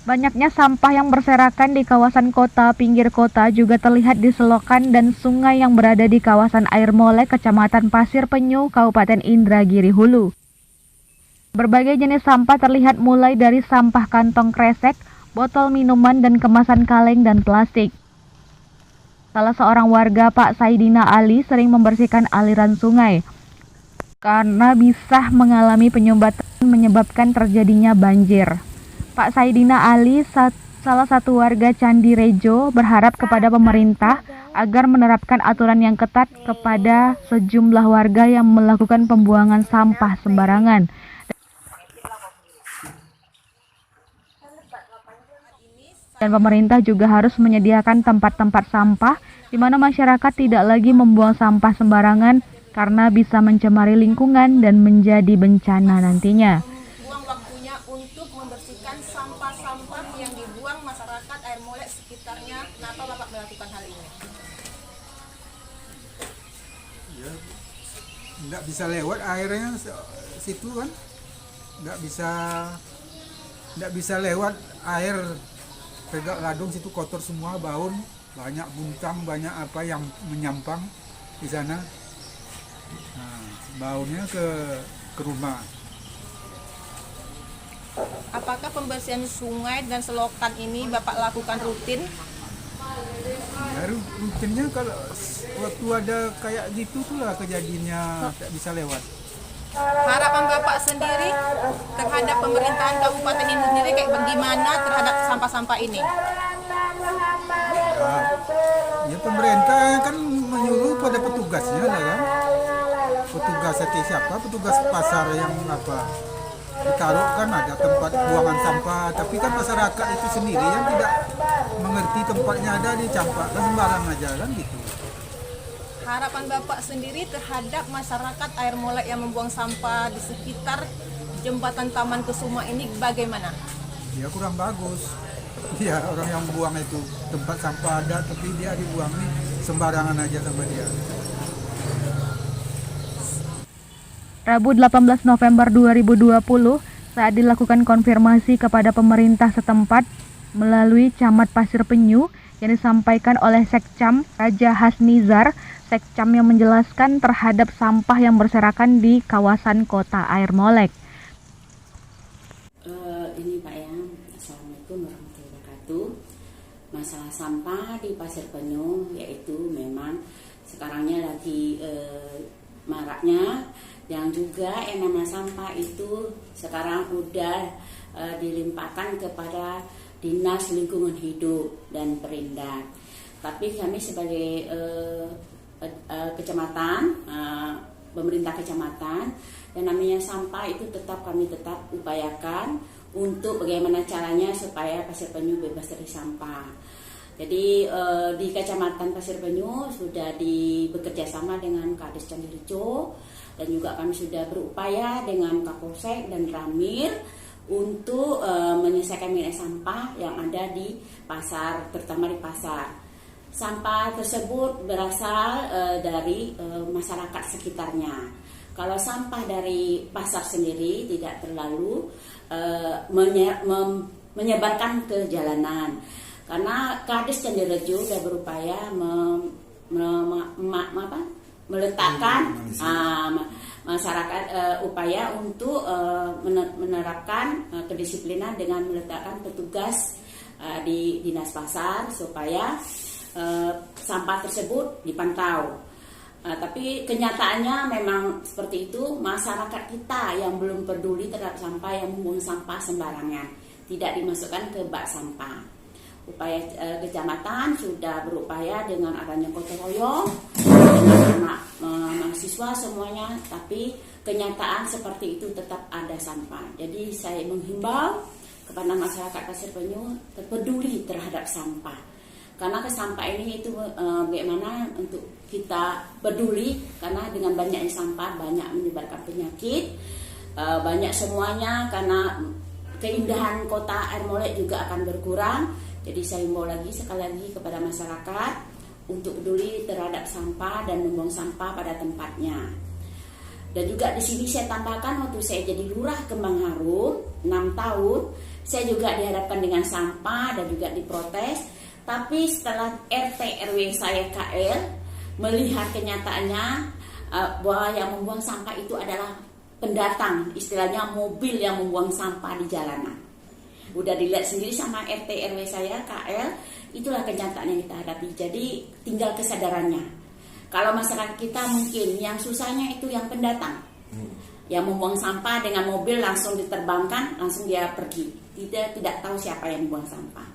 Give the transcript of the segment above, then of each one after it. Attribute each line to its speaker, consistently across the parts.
Speaker 1: Banyaknya sampah yang berserakan di kawasan kota, pinggir kota juga terlihat di selokan dan sungai yang berada di kawasan Air Molek, Kecamatan Pasir Penyu, Kabupaten Indragiri Hulu. Berbagai jenis sampah terlihat mulai dari sampah kantong kresek, botol minuman dan kemasan kaleng dan plastik. Salah seorang warga, Pak Saidina Ali, sering membersihkan aliran sungai karena bisa mengalami penyumbatan menyebabkan terjadinya banjir. Pak Saidina Ali, salah satu warga Candi Rejo, berharap kepada pemerintah agar menerapkan aturan yang ketat kepada sejumlah warga yang melakukan pembuangan sampah sembarangan. Dan pemerintah juga harus menyediakan tempat-tempat sampah di mana masyarakat tidak lagi membuang sampah sembarangan karena bisa mencemari lingkungan dan menjadi bencana nantinya.
Speaker 2: Buang waktunya untuk membersihkan sampah-sampah yang dibuang masyarakat Air Molek sekitarnya. Kenapa Bapak melakukan hal ini?
Speaker 3: Ya, nggak bisa lewat airnya situ kan, nggak bisa lewat air. Tegak ladung situ kotor semua, bau, banyak buntang, banyak apa yang menyampang di sana. Nah, baunya ke rumah.
Speaker 2: Apakah pembersihan sungai dan selokan ini Bapak lakukan rutin?
Speaker 3: Ya, rutinnya kalau waktu ada kayak gitu tuh lah kejadiannya tak bisa lewat.
Speaker 2: Harapan Bapak sendiri terhadap pemerintahan Kabupaten ini sendiri kayak bagaimana terhadap sampah-sampah ini?
Speaker 3: Ya pemerintah kan menyuruh pada petugasnya lah kan. Petugas siapa? Petugas pasar yang apa? Ditaruh kan ada tempat buangan sampah, tapi kan masyarakat itu sendiri yang tidak mengerti tempatnya ada di campak kan sembarang aja kan gitu.
Speaker 2: Harapan Bapak sendiri terhadap masyarakat Air Molek yang membuang sampah di sekitar jembatan Taman Kusuma ini bagaimana?
Speaker 3: Ya kurang bagus. Ya orang yang buang itu tempat sampah ada tapi dia dibuang nih sembarangan aja sama dia.
Speaker 1: Rabu 18 November 2020 saat dilakukan konfirmasi kepada pemerintah setempat melalui Camat Pasir Penyu yang disampaikan oleh Sekcam Raja Hasnizar, Sekcam yang menjelaskan terhadap sampah yang berserakan di kawasan kota Air Molek.
Speaker 4: Ini Pak ya, Assalamualaikum warahmatullahi wabarakatuh. Masalah sampah di Pasir Penyu yaitu memang sekarangnya lagi maraknya, yang juga yang namanya sampah itu sekarang udah dilimpahkan kepada Dinas Lingkungan Hidup dan Perindak. Tapi kami sebagai kecamatan, pemerintah kecamatan, dan namanya sampah itu kami tetap upayakan untuk bagaimana caranya supaya Pasir Penyu bebas dari sampah. Jadi di Kecamatan Pasir Penyu sudah bekerja sama dengan Kades Candi Rejo, dan juga kami sudah berupaya dengan Kapolsek dan Ramil untuk menyelesaikan nilai sampah yang ada di pasar, terutama di pasar. Sampah tersebut berasal dari masyarakat sekitarnya. Kalau sampah dari pasar sendiri tidak terlalu menyebarkan ke jalanan, karena Kades Candi Rejo sudah berupaya meletakkan masyarakat upaya untuk menerapkan kedisiplinan dengan meletakkan petugas di dinas pasar supaya sampah tersebut dipantau. Tapi kenyataannya memang seperti itu, masyarakat kita yang belum peduli terhadap sampah, yang membuang sampah sembarangan, tidak dimasukkan ke bak sampah. Upaya kecamatan sudah berupaya dengan adanya gotong royong dengan mahasiswa semuanya, tapi kenyataan seperti itu tetap ada sampah. Jadi saya menghimbau kepada masyarakat Pasir Penyu peduli terhadap sampah, karena sampah ini itu bagaimana untuk kita peduli, karena dengan banyaknya sampah banyak menyebabkan penyakit, banyak semuanya, karena keindahan kota Air Molek juga akan berkurang. Jadi saya himbau sekali lagi kepada masyarakat untuk peduli terhadap sampah dan membuang sampah pada tempatnya. Dan juga di sini saya tambahkan, waktu saya jadi lurah Kembang Harum 6 tahun, Saya juga dihadapkan dengan sampah dan juga diprotes. Tapi setelah RT RW saya KL melihat kenyataannya bahwa yang membuang sampah itu adalah pendatang, istilahnya mobil yang membuang sampah di jalanan. Udah dilihat sendiri sama RT RW saya KL, itulah kenyataan yang kita hadapi. Jadi tinggal kesadarannya. Kalau masyarakat kita mungkin yang susahnya itu yang pendatang, yang membuang sampah dengan mobil langsung diterbangkan, langsung dia pergi. Tidak tahu siapa yang membuang sampah.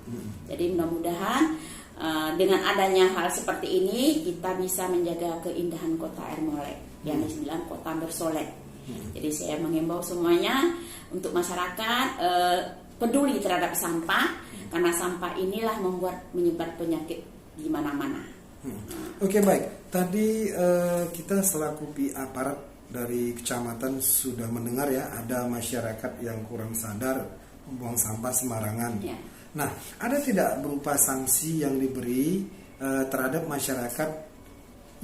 Speaker 4: Jadi mudah-mudahan dengan adanya hal seperti ini kita bisa menjaga keindahan kota Ermolek yang dibilang kota bersolek. Jadi saya menghimbau semuanya untuk masyarakat peduli terhadap sampah, karena sampah inilah menyebar penyakit di mana-mana.
Speaker 5: Oke, baik. Tadi kita selaku aparat dari kecamatan sudah mendengar ya, ada masyarakat yang kurang sadar membuang sampah sembarangan.
Speaker 4: Ya.
Speaker 5: Nah, ada tidak berupa sanksi yang diberi terhadap masyarakat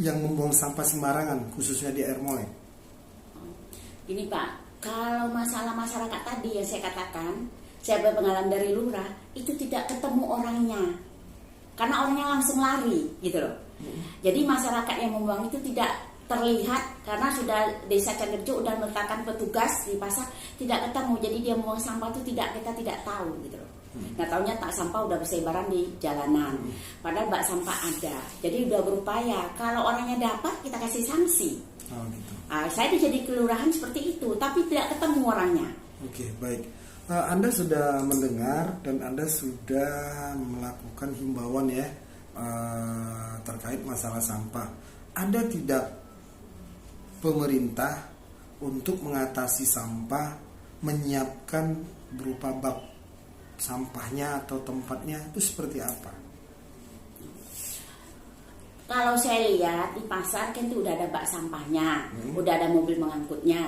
Speaker 5: yang membuang sampah sembarangan, khususnya di Ermolek?
Speaker 4: Gini Pak, kalau masalah masyarakat tadi yang saya katakan, saya berpengalaman dari lurah, itu tidak ketemu orangnya, karena orangnya langsung lari, gitu loh. Jadi masyarakat yang membuang itu tidak terlihat, karena sudah Desa Candirjo sudah meletakkan petugas di pasar, tidak ketemu. Jadi dia membuang sampah itu kita tidak tahu, gitu loh. Nah, taunya tak sampah udah berseliweran di jalanan, padahal bak sampah ada. Jadi udah berupaya, kalau orangnya dapat kita kasih sanksi.
Speaker 5: Oh, gitu.
Speaker 4: Saya jadi kelurahan seperti itu, tapi tidak ketemu orangnya.
Speaker 5: Oke, baik. Anda sudah mendengar dan Anda sudah melakukan himbauan ya terkait masalah sampah. Ada tidak pemerintah untuk mengatasi sampah menyiapkan berupa bak sampahnya atau tempatnya itu seperti apa?
Speaker 4: Kalau saya lihat di pasar kan itu udah ada bak sampahnya, udah ada mobil mengangkutnya.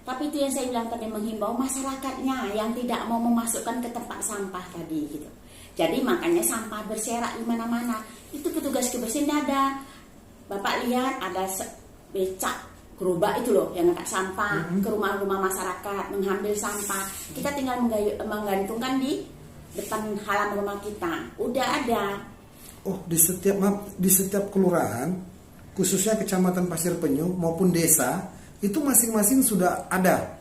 Speaker 4: Tapi itu yang saya bilang tadi, menghimbau masyarakatnya yang tidak mau memasukkan ke tempat sampah tadi gitu. Jadi makanya sampah berserak di mana-mana. Itu petugas kebersihan ada. Bapak lihat ada becak gerobak itu loh yang angkat sampah ke rumah-rumah masyarakat mengambil sampah. Kita tinggal menggantungkan di depan halaman rumah kita. Udah ada.
Speaker 5: Oh, di setiap kelurahan, khususnya Kecamatan Pasir Penyu maupun desa, itu masing-masing sudah ada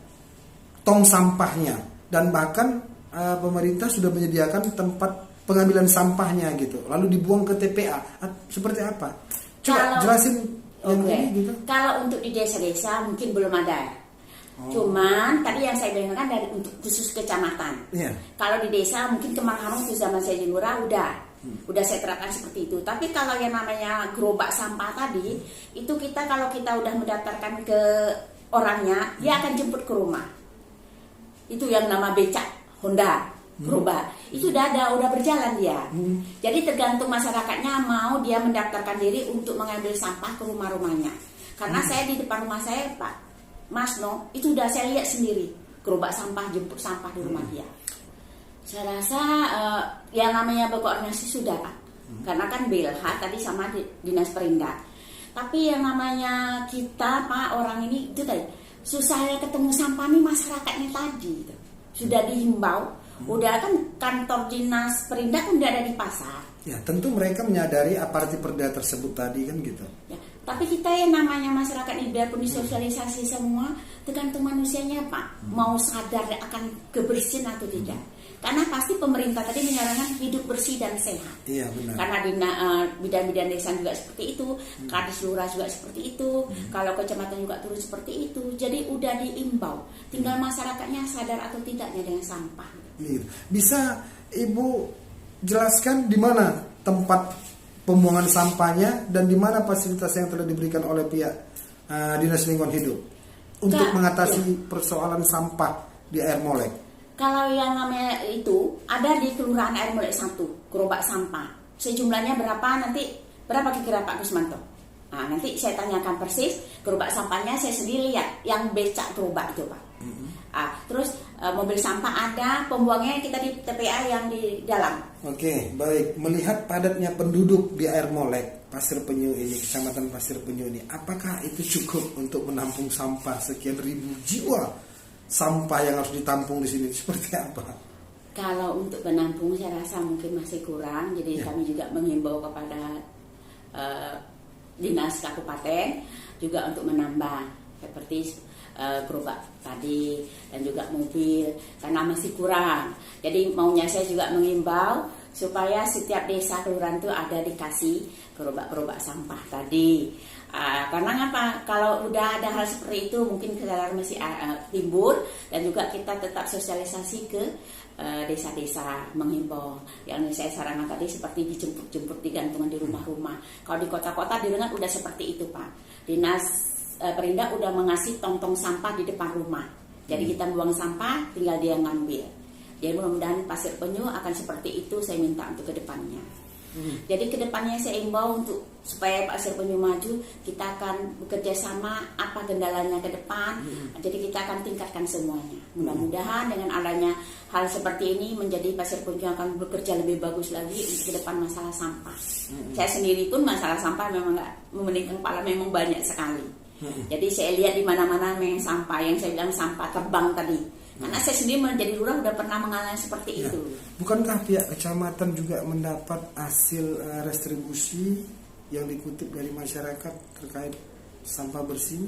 Speaker 5: tong sampahnya, dan bahkan pemerintah sudah menyediakan tempat pengambilan sampahnya gitu, lalu dibuang ke TPA. Seperti apa? Coba jelasin yang ini gitu.
Speaker 4: Kalau untuk di desa-desa mungkin belum ada. Cuman tadi yang saya bilang kan dari untuk khusus kecamatan.
Speaker 5: Yeah.
Speaker 4: Kalau di desa mungkin kemarin itu zaman saya di lurah udah saya terapkan seperti itu. Tapi kalau yang namanya gerobak sampah tadi, itu kalau kita udah mendaftarkan ke orangnya, dia akan jemput ke rumah. Itu yang nama becak Honda gerobak. Itu udah berjalan dia. Jadi tergantung masyarakatnya mau dia mendaftarkan diri untuk mengambil sampah ke rumah-rumahnya. Karena saya di depan rumah saya, Pak Masno, itu udah saya lihat sendiri gerobak sampah, jemput sampah di rumah dia. Saya rasa yang namanya berkoordinasi sudah Pak, karena kan BLH tadi sama Dinas Perindak. Tapi yang namanya kita Pak orang ini itu tadi susahnya ketemu sampah nih masyarakatnya tadi gitu. Sudah dihimbau, udah kan kantor Dinas Perindak udah ada di pasar.
Speaker 5: Ya tentu mereka menyadari aparat perda tersebut tadi kan gitu.
Speaker 4: Ya, tapi kita yang namanya masyarakat ini biarpun disosialisasi semua, tergantung manusianya Pak, mau sadar akan kebersihan atau tidak. Karena pasti pemerintah tadi menyarankan hidup bersih dan sehat.
Speaker 5: Iya benar.
Speaker 4: Karena di bidan-bidan desa juga seperti itu, kadis lurah juga seperti itu, kalau kecamatan juga turun seperti itu. Jadi udah diimbau, tinggal masyarakatnya sadar atau tidaknya dengan sampah.
Speaker 5: Bisa Ibu jelaskan di mana tempat pembuangan sampahnya dan di mana fasilitas yang telah diberikan oleh pihak Dinas Lingkungan Hidup untuk mengatasi persoalan sampah di Ermolek?
Speaker 4: Kalau yang namanya itu ada di Kelurahan Ermolek 1, gerobak sampah. Sejumlahnya berapa kira-kira Pak Gusmanto? Nah, nanti saya tanyakan persis gerobak sampahnya, saya sendiri lihat yang becak gerobak itu Pak. Terus mobil sampah ada, pembuangnya kita di TPA yang di dalam.
Speaker 5: Oke, baik. Melihat padatnya penduduk di Ermolek, Pasir Penyu ini, Kecamatan Pasir Penyu ini, apakah itu cukup untuk menampung sampah sekian ribu jiwa? Sampah yang harus ditampung di sini seperti apa?
Speaker 4: Kalau untuk penampung saya rasa mungkin masih kurang, jadi kami juga menghimbau kepada dinas kabupaten juga untuk menambah seperti gerobak tadi dan juga mobil karena masih kurang. Jadi maunya saya juga mengimbau supaya setiap desa kelurahan itu ada dikasih gerobak-gerobak sampah tadi. Karena apa? Kalau udah ada hal seperti itu mungkin kesadaran masih timbul, dan juga kita tetap sosialisasi ke desa-desa, menghimbau yang saya sarankan tadi seperti dijemput-jemput digantungan di rumah-rumah. Kalau di kota-kota didengar udah seperti itu Pak. Dinas Perindak udah mengasih tong-tong sampah di depan rumah. Jadi kita buang sampah tinggal dia ngambil. Jadi mudah-mudahan Pasir Penyu akan seperti itu, saya minta untuk kedepannya. Jadi kedepannya saya imbau untuk supaya Pasir Penyu maju, kita akan bekerja sama apa kendalanya ke depan. Jadi kita akan tingkatkan semuanya. Mudah-mudahan dengan adanya hal seperti ini menjadi Pasir Penyu akan bekerja lebih bagus lagi untuk ke depan masalah sampah. Saya sendiri pun masalah sampah memang nggak memeningkan kepala, memang banyak sekali. Jadi saya lihat di mana-mana memang sampah, yang saya bilang sampah terbang tadi. Karena saya sendiri menjadi lurah udah pernah mengalami seperti itu.
Speaker 5: Bukankah pihak kecamatan juga mendapat hasil restribusi yang dikutip dari masyarakat terkait sampah bersih?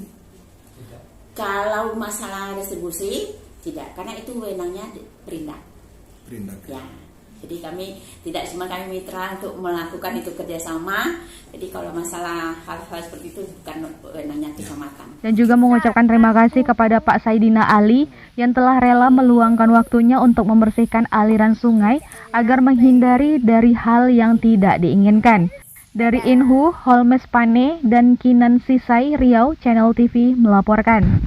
Speaker 4: Kalau masalah distribusi tidak, karena itu wewenangnya Perindak. Ya. Jadi kami tidak cuma kami mitra untuk melakukan itu kerjasama. Jadi kalau masalah hal-hal seperti itu bukan wewenangnya kecamatan.
Speaker 1: Dan juga mengucapkan terima kasih kepada Pak Saidina Ali yang telah rela meluangkan waktunya untuk membersihkan aliran sungai agar menghindari dari hal yang tidak diinginkan. Dari Inhu, Holmes Pane, dan Kinan Sisai, Riau, Channel TV melaporkan.